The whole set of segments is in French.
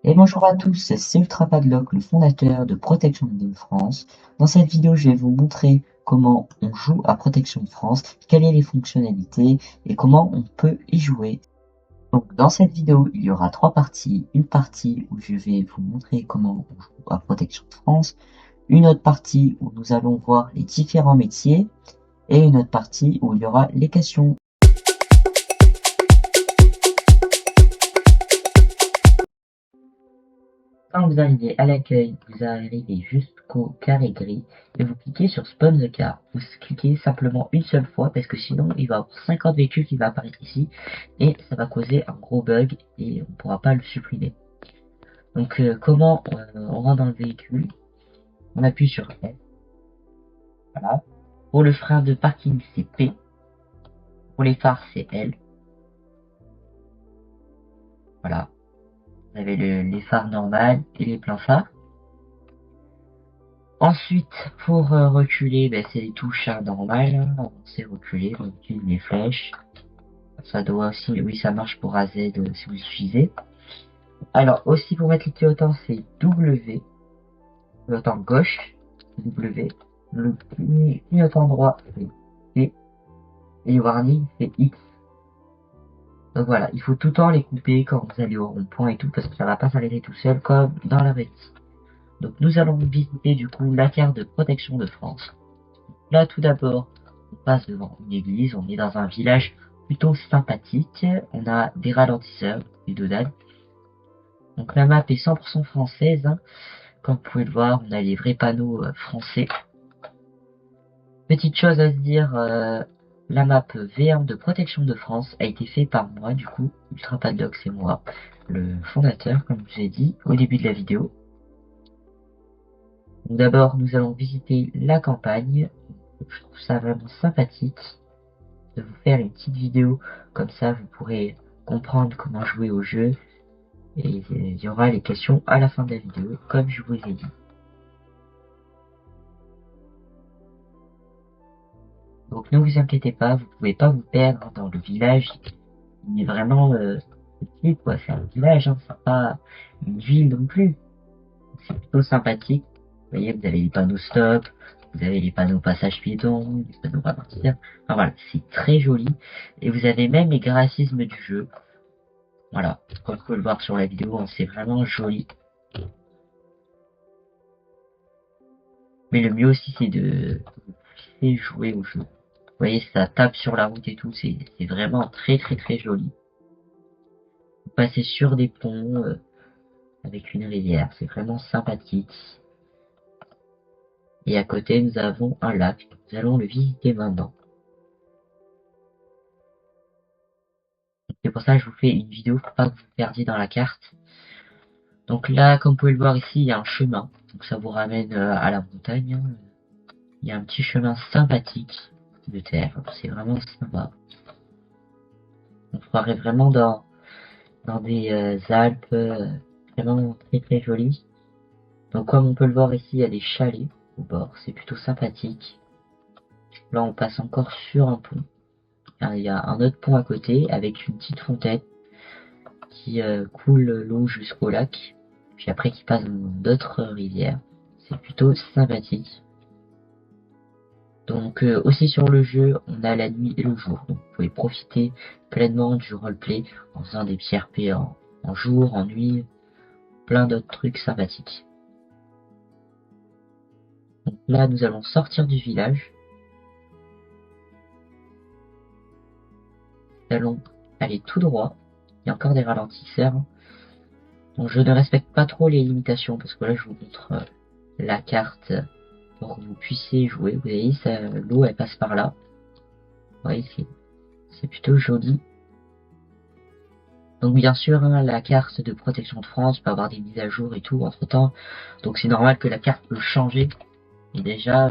Et bonjour à tous, c'est Ultra Padlock, le fondateur de Protection de France. Dans cette vidéo, je vais vous montrer comment on joue à Protection de France, quelles sont les fonctionnalités et comment on peut y jouer. Donc dans cette vidéo, il y aura trois parties. Une partie où je vais vous montrer comment on joue à Protection de France, une autre partie où nous allons voir les différents métiers et une autre partie où il y aura les questions. Quand vous arrivez à l'accueil, vous arrivez jusqu'au carré gris et vous cliquez sur Spawn the Car. Vous cliquez simplement une seule fois parce que sinon il va y avoir 50 véhicules qui vont apparaître ici et ça va causer un gros bug et on ne pourra pas le supprimer. Donc comment on rentre dans le véhicule? On appuie sur F. Voilà. Pour le frein de parking c'est P. Pour les phares c'est L. Voilà. Vous avez les phares normales et les pleins phares. Ensuite, pour reculer, c'est les touches normales. Avancer, reculer, on utilise les flèches. Ça doit aussi, oui, ça marche pour AZ si vous utilisez. Alors, aussi pour mettre le clignotant, c'est W. Clignotant gauche, W. Le clignotant droit, c'est T. Et le warning, c'est X. Donc voilà, il faut tout le temps les couper quand vous allez au rond-point et tout, parce que ça va pas s'arrêter tout seul comme dans la vraie vie. Donc nous allons visiter du coup la carte de protection de France. Là, tout d'abord, on passe devant une église, on est dans un village plutôt sympathique, on a des ralentisseurs, des dodans. Donc la map est 100% française, hein. Comme vous pouvez le voir, on a les vrais panneaux français. Petite chose à se dire, la map V1 de protection de France a été faite par moi, du coup, Ultra Padlock c'est moi, le fondateur, comme je vous ai dit au début de la vidéo. Donc d'abord, nous allons visiter la campagne. Je trouve ça vraiment sympathique de vous faire une petite vidéo, comme ça vous pourrez comprendre comment jouer au jeu, et il y aura les questions à la fin de la vidéo, comme je vous ai dit. Donc ne vous inquiétez pas, vous pouvez pas vous perdre dans le village, il est vraiment petit quoi, c'est un village, hein, c'est pas une ville non plus, c'est plutôt sympathique. Vous voyez, vous avez les panneaux stop, vous avez les panneaux passage piéton, les panneaux ralentisseurs, enfin voilà, c'est très joli, et vous avez même les graphismes du jeu. Voilà, comme vous pouvez le voir sur la vidéo, hein, c'est vraiment joli. Mais le mieux aussi, c'est de jouer au jeu. Vous voyez, ça tape sur la route et tout, c'est vraiment très très très joli. Vous passez sur des ponts avec une rivière, c'est vraiment sympathique. Et à côté, nous avons un lac, nous allons le visiter maintenant. C'est pour ça que je vous fais une vidéo pour pas que vous perdiez dans la carte. Donc là, comme vous pouvez le voir ici, il y a un chemin. Donc ça vous ramène à la montagne, hein. Il y a un petit chemin sympathique de terre, c'est vraiment sympa. On croirait vraiment dans des Alpes vraiment très très jolies. Donc comme on peut le voir ici, il y a des chalets au bord, c'est plutôt sympathique. Là on passe encore sur un pont. Il y a un autre pont à côté avec une petite fontaine qui coule l'eau jusqu'au lac, puis après qui passe dans d'autres rivières. C'est plutôt sympathique. Donc aussi sur le jeu, on a la nuit et le jour. Donc vous pouvez profiter pleinement du roleplay en faisant des petits RP en jour, en nuit, plein d'autres trucs sympathiques. Donc là, nous allons sortir du village. Nous allons aller tout droit. Il y a encore des ralentisseurs. Donc je ne respecte pas trop les limitations parce que là, je vous montre la carte pour que vous puissiez jouer. Vous voyez, l'eau, elle passe par là. Vous voyez, c'est plutôt joli. Donc bien sûr, hein, la carte de protection de France peut avoir des mises à jour et tout entre temps. Donc c'est normal que la carte peut changer. Et déjà,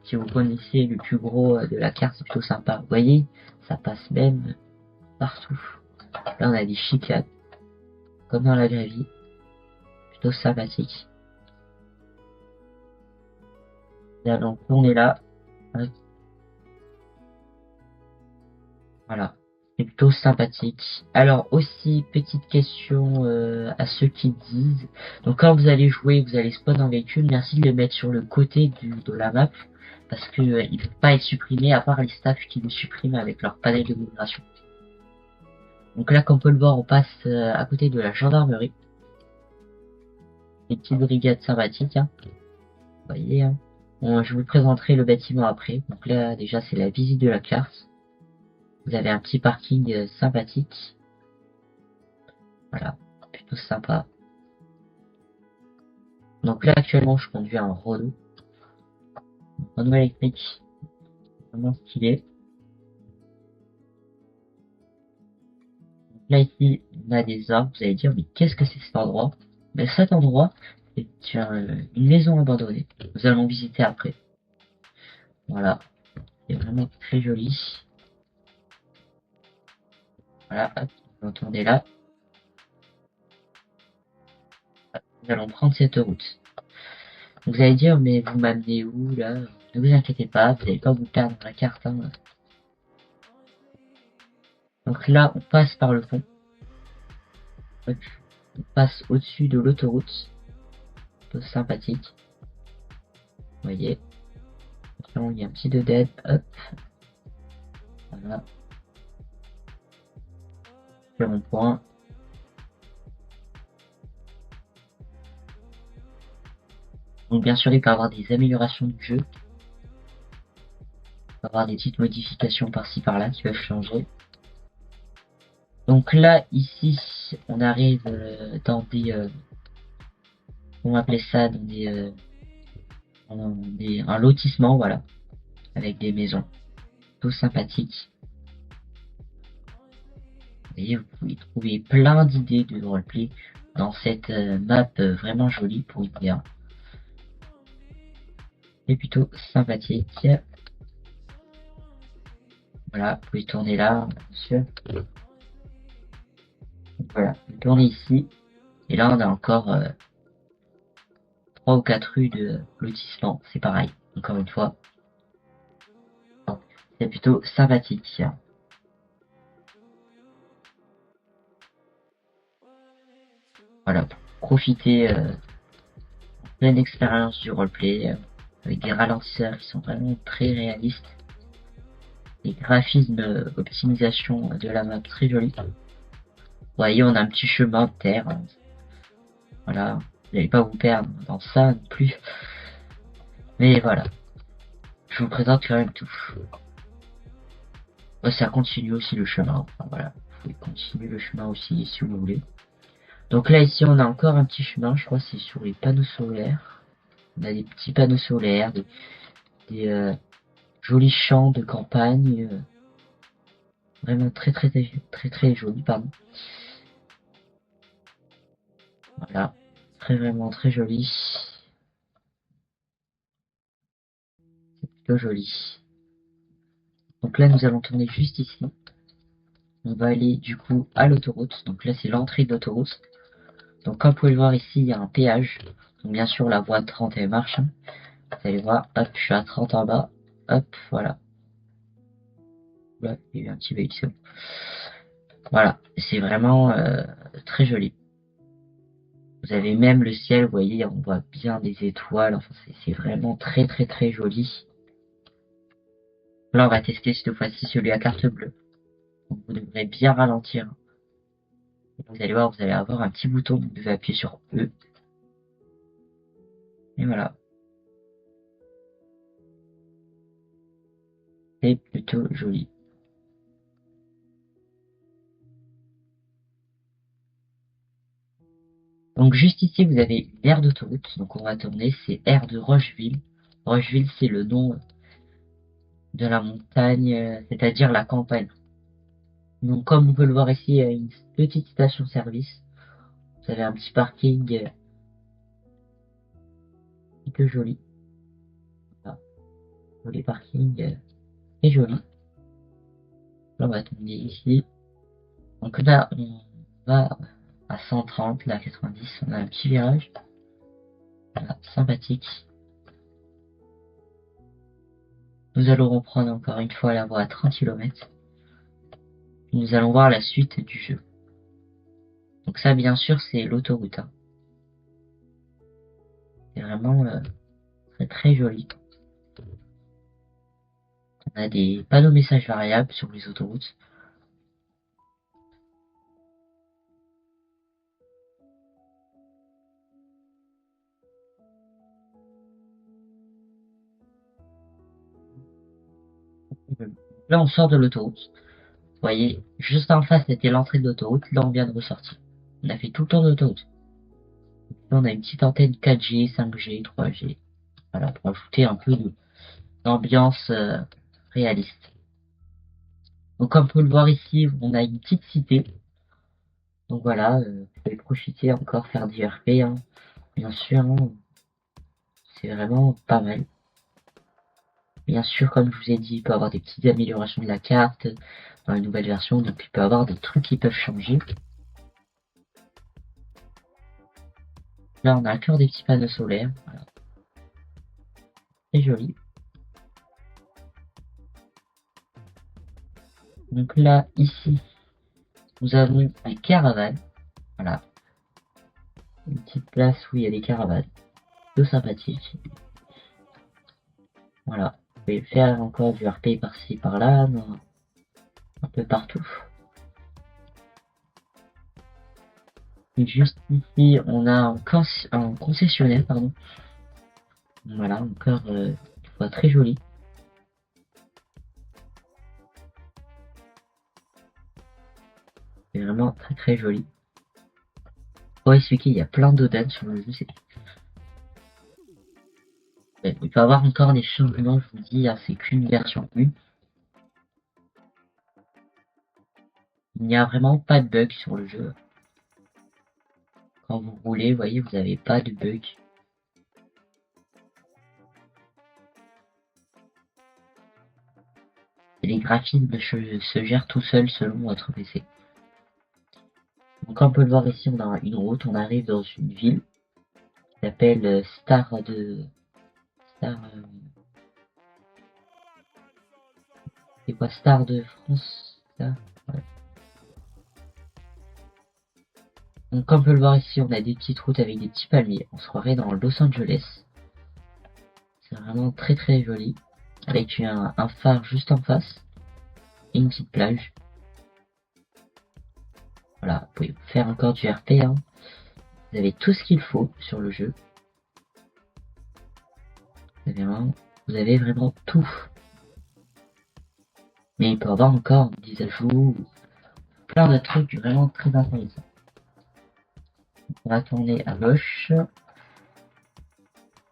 si vous connaissez le plus gros de la carte, c'est plutôt sympa. Vous voyez, ça passe même partout. Là on a des chicanes, comme dans la vraie vie. Plutôt sympathique. Là donc on est là. Voilà. C'est plutôt sympathique. Alors aussi, petite question à ceux qui disent. Donc quand vous allez jouer, vous allez spawn un véhicule, merci de le mettre sur le côté de la map. Parce que il ne peut pas être supprimé à part les staffs qui le suppriment avec leur panel de migration. Donc là, comme on peut le voir, on passe à côté de la gendarmerie. Une petite brigade sympathique, hein. Vous voyez, hein. Bon, je vous présenterai le bâtiment après. Donc là, déjà, c'est la visite de la carte. Vous avez un petit parking sympathique. Voilà, plutôt sympa. Donc là, actuellement, je conduis un Renault. Renault électrique. Vraiment stylé. Donc là, ici, on a des arbres. Vous allez dire, mais qu'est-ce que c'est cet endroit? Ben, cet endroit, c'est une maison abandonnée. Nous allons visiter après. Voilà. C'est vraiment très joli. Voilà, hop, on va tourner là. Nous allons prendre cette route. Donc, vous allez dire, mais vous m'amenez où là? Ne vous inquiétez pas, vous n'allez pas vous perdre dans la carte, hein. Donc là, on passe par le pont. Hop, on passe au-dessus de l'autoroute. Plutôt sympathique. Vous voyez. Attention, il y a un petit de dead. Hop. Voilà. Le rond-point. Donc bien sûr, il peut y avoir des améliorations du jeu. Il peut y avoir des petites modifications par-ci par-là qui peuvent changer. Donc là, ici, on arrive dans des... on va appeler ça dans un lotissement, voilà. Avec des maisons. Tout sympathiques. Vous voyez, vous pouvez trouver plein d'idées de roleplay dans cette map vraiment jolie pour IPA. C'est plutôt sympathique. Voilà, vous pouvez tourner là, bien sûr. Donc voilà, vous tournez ici. Et là, on a encore 3 ou 4 rues de lotissement. C'est pareil, encore une fois. C'est plutôt sympathique. Voilà, profitez pleine expérience du roleplay avec des ralentisseurs qui sont vraiment très réalistes. Des graphismes optimisation de la map très jolis. Vous voyez, on a un petit chemin de terre. Voilà, vous n'allez pas vous perdre dans ça non plus. Mais voilà, je vous présente quand même tout. Ouais, ça continue aussi le chemin. Enfin, voilà, vous pouvez continuer le chemin aussi si vous voulez. Donc là, ici, on a encore un petit chemin. Je crois que c'est sur les panneaux solaires. On a des petits panneaux solaires, des jolis champs de campagne. Vraiment très très très très très joli, pardon. Voilà, très vraiment très joli. C'est plutôt joli. Donc là, nous allons tourner juste ici. On va aller du coup à l'autoroute. Donc là, c'est l'entrée de l'autoroute. Donc comme vous pouvez le voir ici, il y a un péage. Donc bien sûr, la voie 30 elle marche, hein. Vous allez voir, hop, je suis à 30 en bas. Hop, voilà. Là, il y a eu un petit véhicule. Voilà, c'est vraiment très joli. Vous avez même le ciel, vous voyez, on voit bien des étoiles. Enfin, c'est vraiment très très très joli. Là, on va tester cette fois-ci celui à carte bleue. Donc, vous devrez bien ralentir. Vous allez voir, vous allez avoir un petit bouton. Vous devez appuyer sur E. Et voilà. C'est plutôt joli. Donc juste ici, vous avez une aire d'autoroute. Donc on va tourner, c'est aire de Rocheville. Rocheville, c'est le nom de la montagne, c'est-à-dire la campagne. Donc comme vous pouvez le voir ici, il y a une petite station-service. Vous avez un petit parking plutôt joli. Voilà. Le parking est joli. Là, on va tourner ici. Donc là, on va à 130, là à 90, on a un petit virage. Voilà, sympathique. Nous allons reprendre encore une fois la voie à 30 km. nous allons voir la suite du jeu. Donc ça, bien sûr, c'est l'autoroute. Hein. C'est vraiment très très joli. On a des panneaux messages variables sur les autoroutes. Là, on sort de l'autoroute. Vous voyez, juste en face, c'était l'entrée de l'autoroute. Là, on vient de ressortir. On a fait tout le tour de l'autoroute. Là, on a une petite antenne 4G, 5G, 3G. Voilà, pour ajouter un peu d'ambiance réaliste. Donc, comme vous pouvez le voir ici, on a une petite cité. Donc voilà, vous pouvez profiter encore, faire du RP. Hein. Bien sûr, hein, c'est vraiment pas mal. Bien sûr, comme je vous ai dit, il peut y avoir des petites améliorations de la carte dans une nouvelle version, donc il peut y avoir des trucs qui peuvent changer. Là, on a encore des petits panneaux solaires. Voilà. C'est joli. Donc là, ici, nous avons un caravane. Voilà. Une petite place où il y a des caravanes. Tout sympathique. Voilà. Vous pouvez faire encore du RP par-ci, par-là, un peu partout. Et juste ici, on a un concessionnaire, pardon. Voilà, encore une fois très joli. C'est vraiment très très joli. Pour expliquer, il y a plein d'odanes sur le jeu. Il peut y avoir encore des changements, je vous dis, hein, c'est qu'une version 1. Il n'y a vraiment pas de bug sur le jeu. Quand vous roulez, vous voyez, vous n'avez pas de bug. Et les graphismes se gèrent tout seuls selon votre PC. Donc comme on peut le voir ici, on a une route, on arrive dans une ville qui s'appelle c'est quoi, Star de France, Star, ouais. Donc comme on peut le voir ici, on a des petites routes avec des petits palmiers. On se croirait dans Los Angeles. C'est vraiment très très joli. Avec un phare juste en face. Et une petite plage. Voilà, vous pouvez faire encore du RP. Hein. Vous avez tout ce qu'il faut sur le jeu. Vous avez vraiment tout. Mais il peut y avoir encore des ajouts. Plein de trucs vraiment très intéressants. On va tourner à gauche.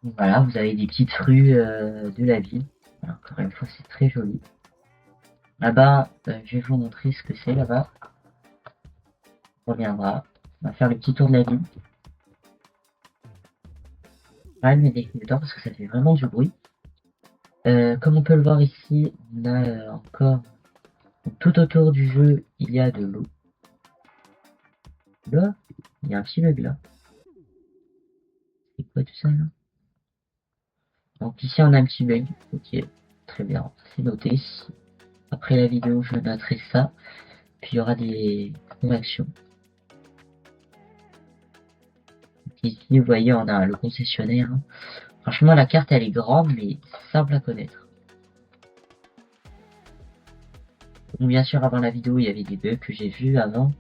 Voilà, vous avez des petites rues de la ville. Alors, encore une fois, c'est très joli. Là-bas, je vais vous montrer ce que c'est là-bas. On reviendra. On va faire le petit tour de la ville. Je vais mettre des écouteurs parce que ça fait vraiment du bruit. Comme on peut le voir ici, on a encore tout autour du jeu, il y a de l'eau. Là, il y a un petit bug là. C'est quoi tout ça là? Donc ici on a un petit bug. Ok, très bien, c'est noté. Après la vidéo, je noterai ça. Puis il y aura des corrections. Ici, vous voyez, on a le concessionnaire. Hein. Franchement, la carte, elle est grande, mais simple à connaître. Donc, bien sûr, avant la vidéo, il y avait des bugs que j'ai vus avant.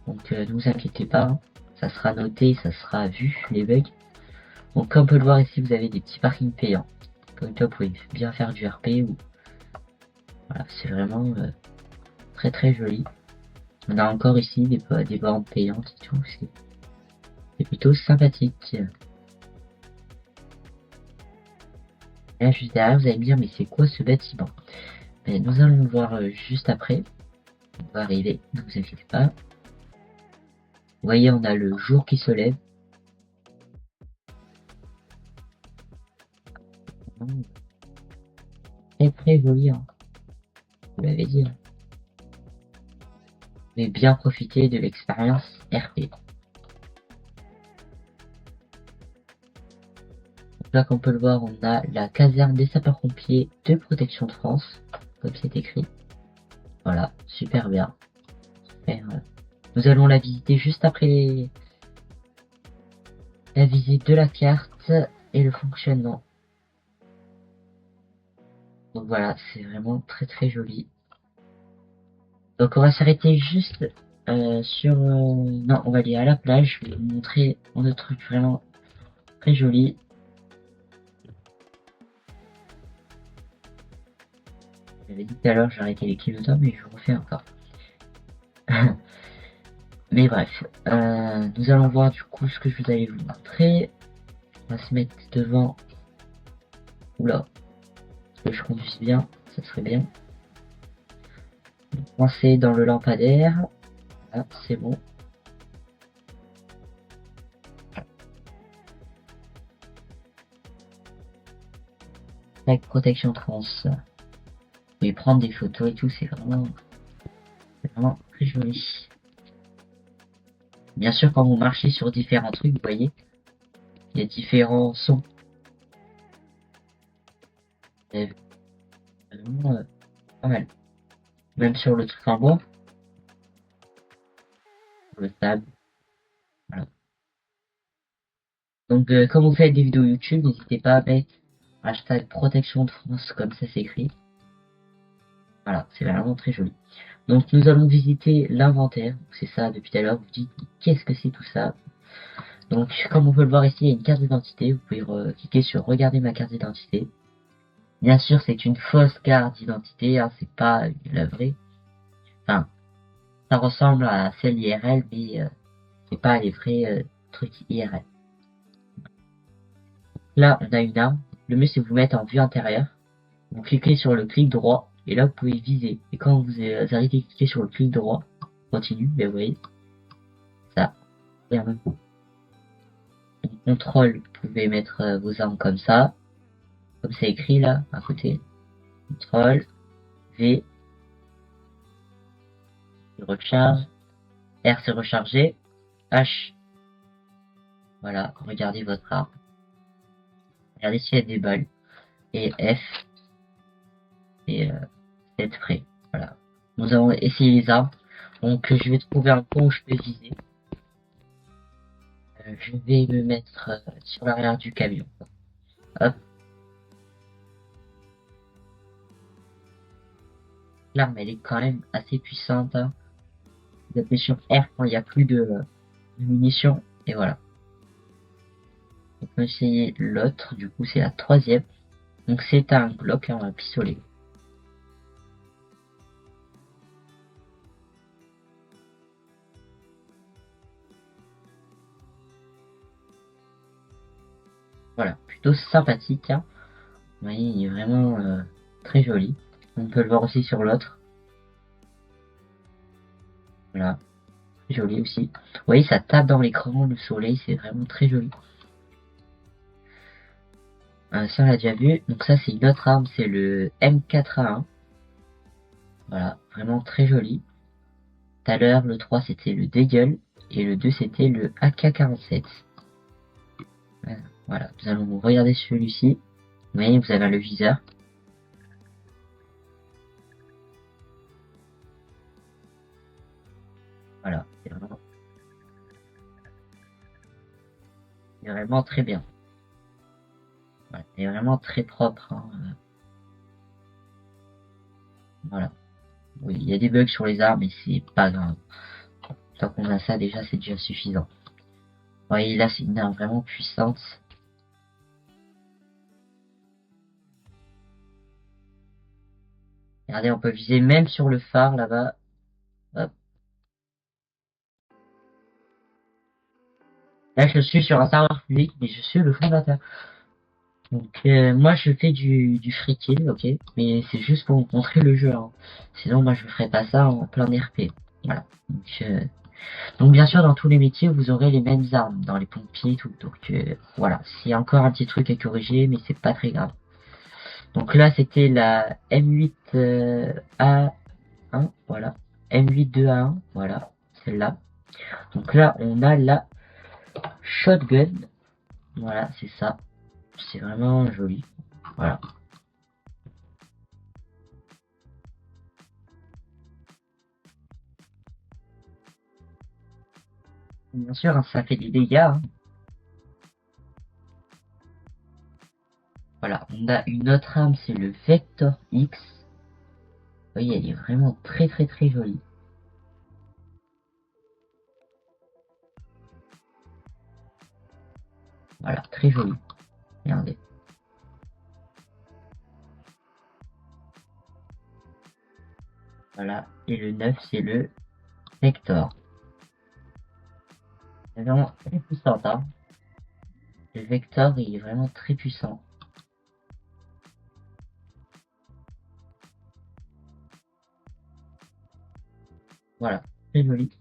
Donc, ne vous inquiétez pas. Hein. Ça sera noté, ça sera vu, les bugs. Donc, comme on peut le voir ici, vous avez des petits parkings payants. Comme ça, vous pouvez bien faire du RP. Ou... Voilà, c'est vraiment très très joli. On a encore ici des bornes payantes et tout. C'est plutôt sympathique. Là, juste derrière, vous allez me dire, mais c'est quoi ce bâtiment? Mais nous allons le voir juste après. On va arriver, ne vous inquiétez pas. Vous voyez, on a le jour qui se lève. Très très joli, hein. Vous l'avez dit. Hein. Mais bien profiter de l'expérience RP. Donc là, comme on peut le voir, on a la caserne des sapeurs-pompiers de protection de France, comme c'est écrit. Voilà, super bien. faire. Nous allons la visiter juste après la visite de la carte et le fonctionnement. Donc voilà, c'est vraiment très très joli. Donc on va s'arrêter juste sur... non, on va aller à la plage. Je vais vous montrer un autre truc vraiment très joli. J'avais dit tout à l'heure, j'ai arrêté les clignotants, mais je refais encore. Mais bref, nous allons voir du coup ce que je vous allais vous montrer. On va se mettre devant. Oula, que je conduise bien, ça serait bien. Coincé dans le lampadaire. Ah, c'est bon. Avec protection trans. Vous pouvez prendre des photos et tout, c'est vraiment très joli. Bien sûr, quand vous marchez sur différents trucs, vous voyez, il y a différents sons. C'est vraiment pas mal. Même sur le truc en bois, sur le sable, voilà. Donc, quand vous faites des vidéos YouTube, n'hésitez pas à mettre hashtag protection de France, comme ça s'écrit. Voilà, c'est vraiment très joli. Donc, nous allons visiter l'inventaire. C'est ça, depuis tout à l'heure, vous dites, qu'est-ce que c'est tout ça? Donc, comme on peut le voir ici, il y a une carte d'identité. Vous pouvez cliquer sur regarder ma carte d'identité. Bien sûr, c'est une fausse carte d'identité, hein, c'est pas la vraie. Enfin, ça ressemble à celle IRL, mais c'est pas les vrais trucs IRL. Là, on a une arme. Le mieux, c'est vous mettre en vue intérieure. Vous cliquez sur le clic droit, et là, vous pouvez viser. Et quand vous arrêtez de cliquer sur le clic droit, continue, ben vous voyez, ça. Et en même temps, contrôle, vous pouvez mettre vos armes comme ça. Comme c'est écrit là, à côté. Contrôle, V, recharge. R, c'est recharger. H, voilà, regardez votre arme. Regardez s'il y a des balles. Et F, et être prêt. Voilà. Nous avons essayé les armes. Donc je vais trouver un point où je peux viser. Je vais me mettre sur l'arrière du camion. Hop. L'arme elle est quand même assez puissante. Hein. Vous appuyez sur R quand il n'y a plus de munitions. Et voilà. On peut essayer l'autre. Du coup c'est la troisième. Donc c'est un Glock, un pistolet. Voilà, plutôt sympathique. Hein. Vous voyez, il est vraiment très joli. On peut le voir aussi sur l'autre. Voilà, très joli aussi. Vous voyez, ça tape dans l'écran, le soleil, c'est vraiment très joli. Ça, on l'a déjà vu. Donc ça, c'est une autre arme, c'est le M4A1. Voilà, vraiment très joli. Tout à l'heure, le 3, c'était le Deagle. Et le 2, c'était le AK-47. Voilà, nous allons regarder celui-ci. Vous voyez, vous avez le viseur. Voilà, c'est vraiment très bien. Voilà, c'est vraiment très propre. Hein. Voilà. Oui, il y a des bugs sur les armes, mais c'est pas grave. Tant qu'on a ça, déjà, c'est déjà suffisant. Vous voyez, là, c'est une arme vraiment puissante. Regardez, on peut viser même sur le phare, là-bas. Hop. Là, je suis sur un serveur public, mais je suis le fondateur. Donc, moi, je fais du free kill, ok, mais c'est juste pour vous montrer le jeu. Hein. Sinon, moi, je ferais pas ça en plein RP. Voilà. Donc, bien sûr, dans tous les métiers, vous aurez les mêmes armes, dans les pompiers et tout. Donc, voilà. C'est encore un petit truc à corriger, mais c'est pas très grave. Donc là, c'était la M8A1, voilà. M8-2A1, voilà, celle-là. Donc là, on a la shotgun. Voilà, c'est ça. C'est vraiment joli. Voilà. Bien sûr, hein, ça fait des dégâts. Hein. Voilà, on a une autre arme, c'est le Vector X. Vous voyez, elle est vraiment très très très jolie. Voilà, très jolie. Regardez. Voilà, et le 9, c'est le Vector. C'est vraiment très puissant, hein. Le Vector, il est vraiment très puissant. Voilà, très joli.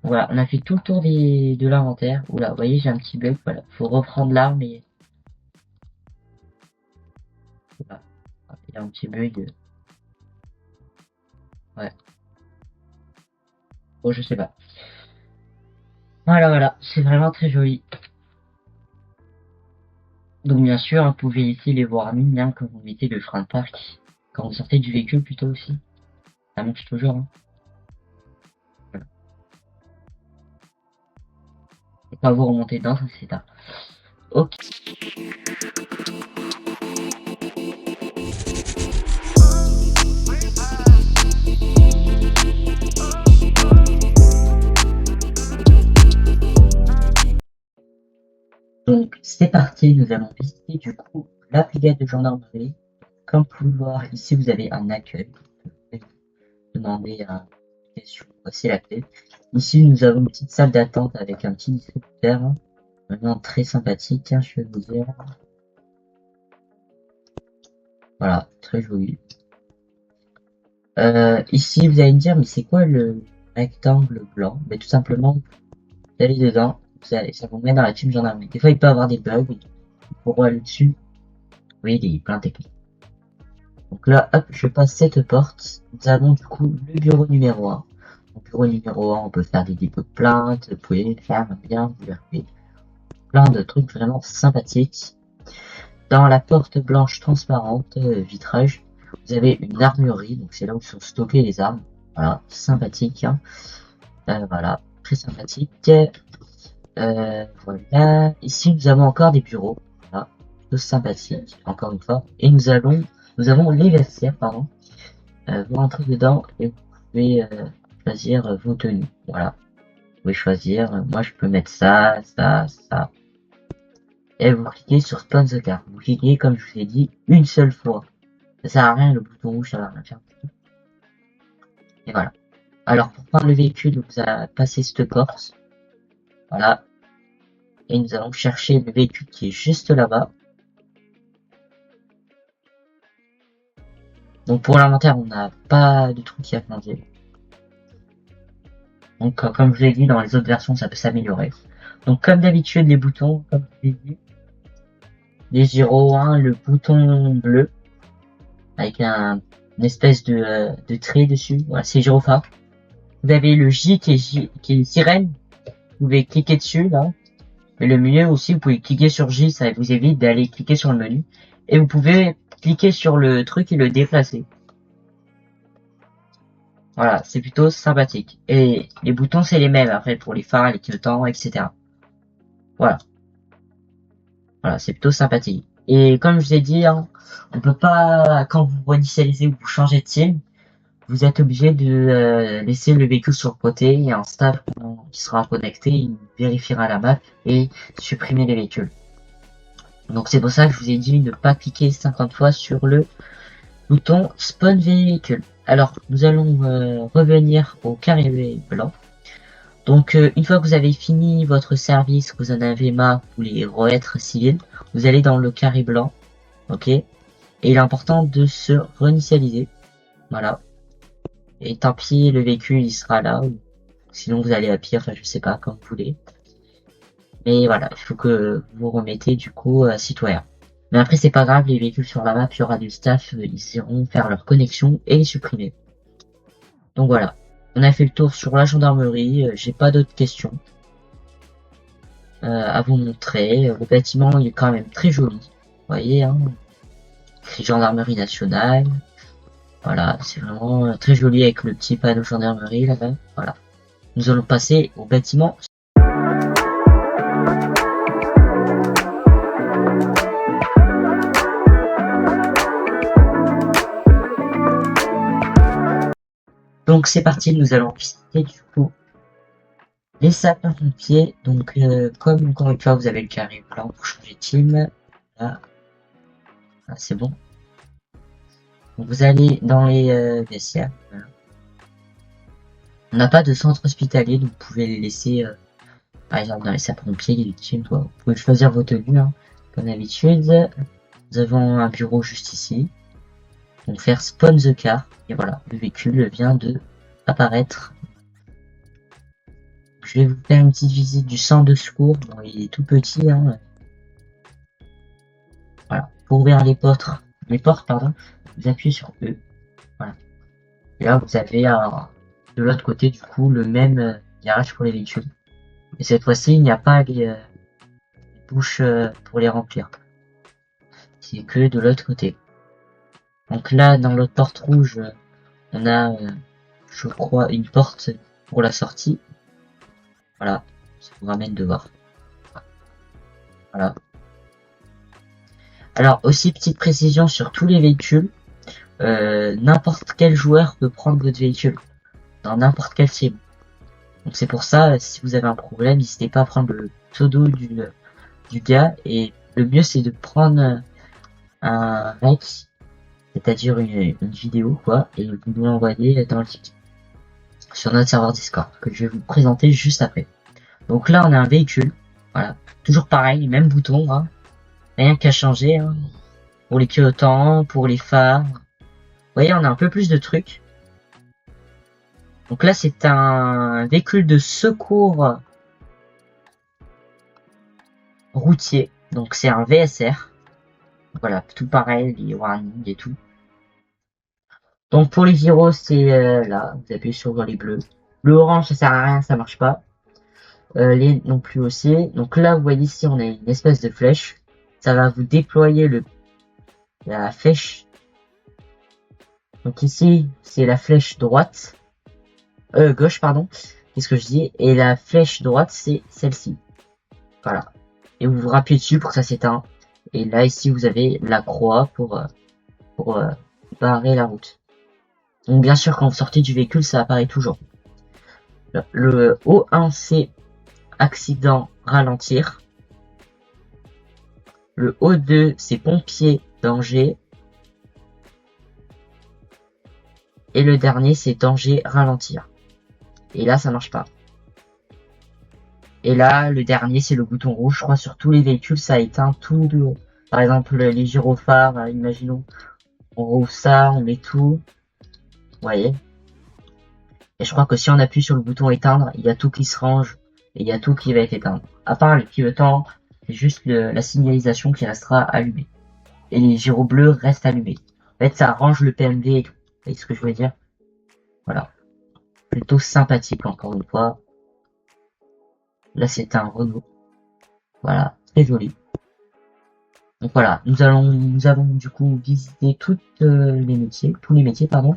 Voilà, on a fait tout le tour de l'inventaire. Oula, vous voyez, j'ai un petit bug. Voilà, faut reprendre l'arme et... Voilà, il y a un petit bug. Ouais. Bon, je sais pas. Voilà, voilà, c'est vraiment très joli. Donc bien sûr, hein, vous pouvez ici les warnings hein, quand vous mettez le frein de parc. Quand vous sortez du véhicule plutôt aussi. Ça marche toujours. Hein. Voilà. Et pas vous remonter dedans, ça c'est tard. Ok. Donc c'est parti, nous allons visiter du coup la brigade de gendarmerie. Comme vous pouvez le voir, ici vous avez un accueil. Vous pouvez demander à question, voici la clé. Ici nous avons une petite salle d'attente avec un petit distributeur. Hein. Vraiment très sympathique, hein, je vais vous dire. Voilà, très joli. Ici vous allez me dire, mais c'est quoi le rectangle blanc? Mais tout simplement, vous allez dedans, ça vous met dans la team gendarmerie. Des fois il peut y avoir des bugs, pour aller dessus. Oui, il est plein technique. Donc là, hop, je passe cette porte. Nous avons du coup le bureau numéro 1. Au bureau numéro 1, on peut faire des dépôts de plaintes, vous pouvez faire bien, vous avez plein de trucs vraiment sympathiques. Dans la porte blanche transparente, vitrage, vous avez une armurerie, donc c'est là où sont stockées les armes. Voilà, sympathique. Hein. Voilà, très sympathique. Voilà, ici nous avons encore des bureaux. Voilà, plutôt sympathique, encore une fois. Et nous avons les vestiaires, pardon. Vous rentrez dedans et vous pouvez choisir vos tenues. Voilà. Vous pouvez choisir, moi je peux mettre ça, ça, ça. Et vous cliquez sur Spawn the Car. Vous cliquez, comme je vous ai dit, une seule fois. Ça sert à rien, le bouton rouge, ça va rien faire. Et voilà. Alors, pour prendre le véhicule, vous allez passer cette porte. Voilà. Et nous allons chercher le véhicule qui est juste là-bas. Donc pour l'inventaire, on n'a pas de truc qui a changé. Donc comme je l'ai dit, dans les autres versions, ça peut s'améliorer. Donc comme d'habitude, les boutons, comme je l'ai dit, les gyros, hein, le bouton bleu, avec une espèce de trait dessus, voilà, c'est gyrophare. Vous avez le J qui est sirène, vous pouvez cliquer dessus, là. Et le milieu aussi, vous pouvez cliquer sur J, ça vous évite d'aller cliquer sur le menu. Et vous pouvez cliquer sur le truc et le déplacer. Voilà, c'est plutôt sympathique. Et les boutons, c'est les mêmes après pour les phares, les clignotants, etc. Voilà. Voilà, c'est plutôt sympathique. Et comme je vous ai dit, hein, on peut pas, quand vous réinitialisez ou vous changez de team, vous êtes obligé de laisser le véhicule sur le côté et un staff qui sera connecté, il vérifiera la map et supprimer les véhicules. Donc c'est pour ça que je vous ai dit de ne pas cliquer 50 fois sur le bouton spawn véhicule. Alors nous allons revenir au carré blanc. Donc une fois que vous avez fini votre service, que vous en avez marre, vous voulez re-être civil, vous allez dans le carré blanc, ok. Et il est important de se réinitialiser, voilà. Et tant pis, le véhicule il sera là, ou sinon vous allez à pire, enfin je sais pas, comme vous voulez. Mais voilà, il faut que vous remettez du coup citoyen. Mais après c'est pas grave, les véhicules sur la map, il y aura du staff, ils iront faire leur connexion et les supprimer. Donc voilà, on a fait le tour sur la gendarmerie, j'ai pas d'autres questions à vous montrer. Le bâtiment il est quand même très joli, vous voyez, hein, gendarmerie nationale. Voilà, c'est vraiment très joli avec le petit panneau gendarmerie là-bas. Voilà. Nous allons passer au bâtiment Donc c'est parti, nous allons visiter du coup les sapins-pompiers. Donc comme encore une fois vous avez le carré blanc pour changer de team. Là, ah, c'est bon. Donc, vous allez dans les vestiaires. Voilà. On n'a pas de centre hospitalier, donc vous pouvez les laisser par exemple dans les sapins-pompiers, les victimes. Vous pouvez choisir vos tenues, hein, comme d'habitude. Nous avons un bureau juste ici. Donc faire spawn the car. Et voilà, le véhicule vient de apparaître. Je vais vous faire une petite visite du centre de secours. Bon, il est tout petit, hein. Voilà. Pour ouvrir les portes, pardon, vous appuyez sur E. Voilà. Et là, vous avez de l'autre côté, du coup, le même garage pour les véhicules. Et cette fois-ci, il n'y a pas les bouches pour les remplir. C'est que de l'autre côté. Donc là, dans l'autre porte rouge, on a, je crois, une porte pour la sortie. Voilà. Ça vous ramène devant. Voilà. Alors, aussi, petite précision sur tous les véhicules. N'importe quel joueur peut prendre votre véhicule. Dans n'importe quel team. Donc c'est pour ça, si vous avez un problème, n'hésitez pas à prendre le pseudo du gars. Et le mieux, c'est de prendre un rec, c'est-à-dire une vidéo, quoi, et vous nous l'envoyez dans le sur notre serveur Discord, que je vais vous présenter juste après. Donc là, on a un véhicule. Voilà. Toujours pareil, même bouton, hein. Rien qu'à changer, hein. Pour les clignotants, pour les phares. Vous voyez, on a un peu plus de trucs. Donc là, c'est un véhicule de secours routier. Donc c'est un VSR. Voilà, tout pareil, les warnings et tout. Donc pour les gyros, c'est là, vous appuyez sur les bleus. Le orange, ça sert à rien, ça marche pas. Les non plus aussi. Donc là, vous voyez ici, on a une espèce de flèche. Ça va vous déployer la flèche. Donc ici, c'est la flèche droite. Gauche, pardon. Qu'est-ce que je dis? Et la flèche droite, c'est celle-ci. Voilà. Et vous vous rappuyez dessus pour que ça s'éteint. Et là, ici, vous avez la croix pour barrer la route. Donc bien sûr, quand vous sortez du véhicule, ça apparaît toujours. Le O1, c'est accident, ralentir. Le O2, c'est pompier, danger. Et le dernier, c'est danger, ralentir. Et là, ça marche pas. Et là, le dernier, c'est le bouton rouge. Je crois sur tous les véhicules, ça éteint tout. Par exemple, les gyrophares, imaginons. On rouvre ça, on met tout. Vous voyez. Et je crois que si on appuie sur le bouton éteindre, il y a tout qui se range. Et il y a tout qui va être éteint. À part le clignotant, c'est juste la signalisation qui restera allumée. Et les gyros bleus restent allumés. En fait, ça range le PMV et tout. Vous voyez ce que je veux dire? Voilà. Plutôt sympathique, encore une fois. Là, c'est un Renault. Voilà. Très joli. Donc voilà. Nous avons du coup visité tous les métiers, pardon.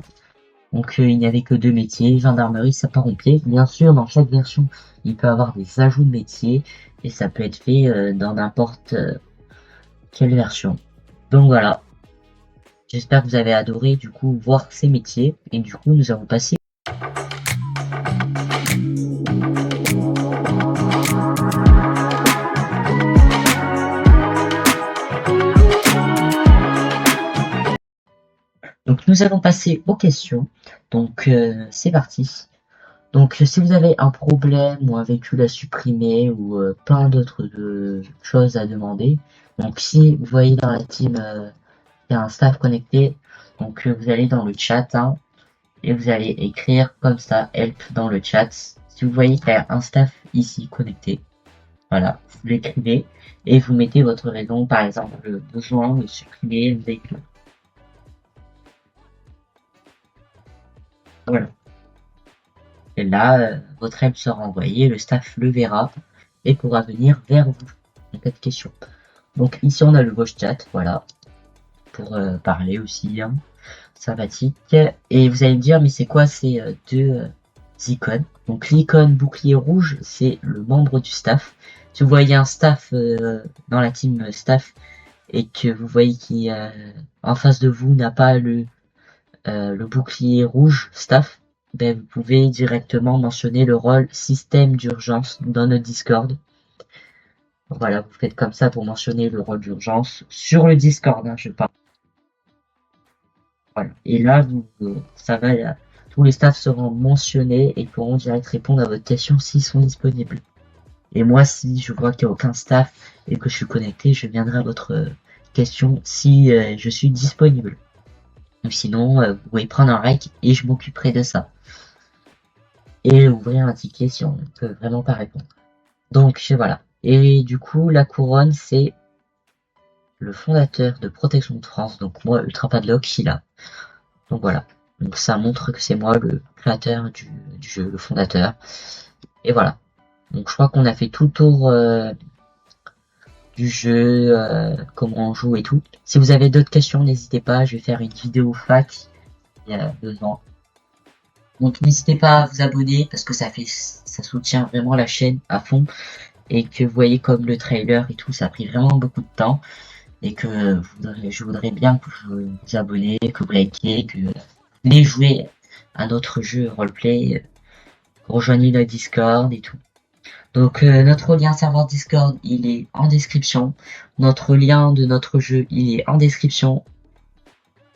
Donc il n'y avait que 2 métiers, gendarmerie, sapeurs-pompiers. Bien sûr, dans chaque version, il peut y avoir des ajouts de métiers et ça peut être fait dans n'importe quelle version. Donc voilà. J'espère que vous avez adoré du coup voir ces métiers et du coup nous avons passé. Donc nous allons passer aux questions. Donc c'est parti. Donc si vous avez un problème ou un véhicule à supprimer ou plein d'autres choses à demander, donc si vous voyez dans la team il y a un staff connecté, donc vous allez dans le chat hein, et vous allez écrire comme ça help dans le chat. Si vous voyez qu'il y a un staff ici connecté, voilà, vous l'écrivez et vous mettez votre raison, par exemple besoin de supprimer le véhicule. Voilà. Et là, votre help sera envoyée, le staff le verra et pourra venir vers vous en cas de question. Donc ici on a le voice chat, voilà, pour parler aussi, hein, sympathique. Et vous allez me dire, mais c'est quoi ces deux icônes? Donc l'icône bouclier rouge, c'est le membre du staff. Si vous voyez un staff dans la team staff et que vous voyez qui en face de vous n'a pas le bouclier rouge staff, ben, vous pouvez directement mentionner le rôle système d'urgence dans notre Discord. Voilà, vous faites comme ça pour mentionner le rôle d'urgence sur le Discord, hein, je parle. Voilà. Et là, ça va, tous les staffs seront mentionnés et pourront direct répondre à votre question s'ils sont disponibles. Et moi, si je vois qu'il n'y a aucun staff et que je suis connecté, je viendrai à votre question si je suis disponible. Ou sinon, vous pouvez prendre un rec et je m'occuperai de ça. Et ouvrir un ticket si on ne peut vraiment pas répondre. Donc voilà. Et du coup, la couronne, c'est le fondateur de Protection de France, donc moi, Ultra Padlock, Sheila. Donc voilà. Donc ça montre que c'est moi le créateur du jeu, le fondateur. Et voilà. Donc je crois qu'on a fait tout le tour du jeu, comment on joue et tout. Si vous avez d'autres questions, n'hésitez pas, je vais faire une vidéo fac il y a 2 ans. Donc n'hésitez pas à vous abonner parce que ça soutient vraiment la chaîne à fond et que vous voyez comme le trailer et tout, ça a pris vraiment beaucoup de temps et que je voudrais bien que vous vous abonnez, que vous likez, que vous venez jouer à notre jeu roleplay, rejoignez notre Discord et tout. Donc notre lien serveur Discord, il est en description. Notre lien de notre jeu, il est en description.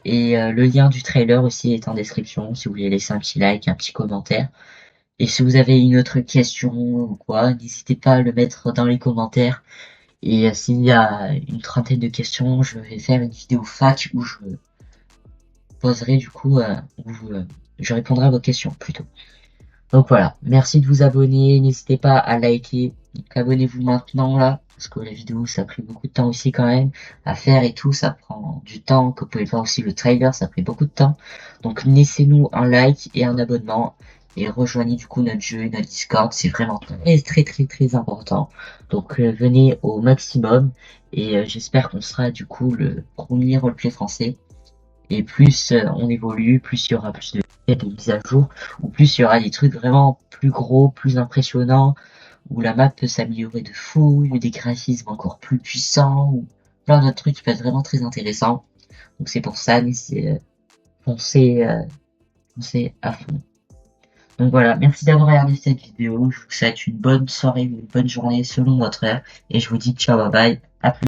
Et le lien du trailer aussi est en description, si vous voulez laisser un petit like, un petit commentaire. Et si vous avez une autre question ou quoi, n'hésitez pas à le mettre dans les commentaires. Et s'il y a une trentaine de questions, je vais faire une vidéo fac où je poserai du coup, je répondrai à vos questions plutôt. Donc voilà, merci de vous abonner, n'hésitez pas à liker, abonnez-vous maintenant là, parce que la vidéo ça a pris beaucoup de temps aussi quand même à faire et tout, ça prend du temps, que vous pouvez voir aussi le trailer, ça a pris beaucoup de temps. Donc laissez-nous un like et un abonnement et rejoignez du coup notre jeu et notre Discord, c'est vraiment très important. Donc venez au maximum et j'espère qu'on sera du coup le premier roleplay français. Et plus on évolue, plus il y aura plus de mises à jour, ou plus il y aura des trucs vraiment plus gros, plus impressionnants, où la map peut s'améliorer de fou, ou des graphismes encore plus puissants, ou plein d'autres trucs qui peuvent être vraiment très intéressants. Donc c'est pour ça, foncez, foncez à fond. Donc voilà, merci d'avoir regardé cette vidéo, je vous souhaite une bonne soirée, une bonne journée selon votre heure, et je vous dis ciao bye bye, à plus.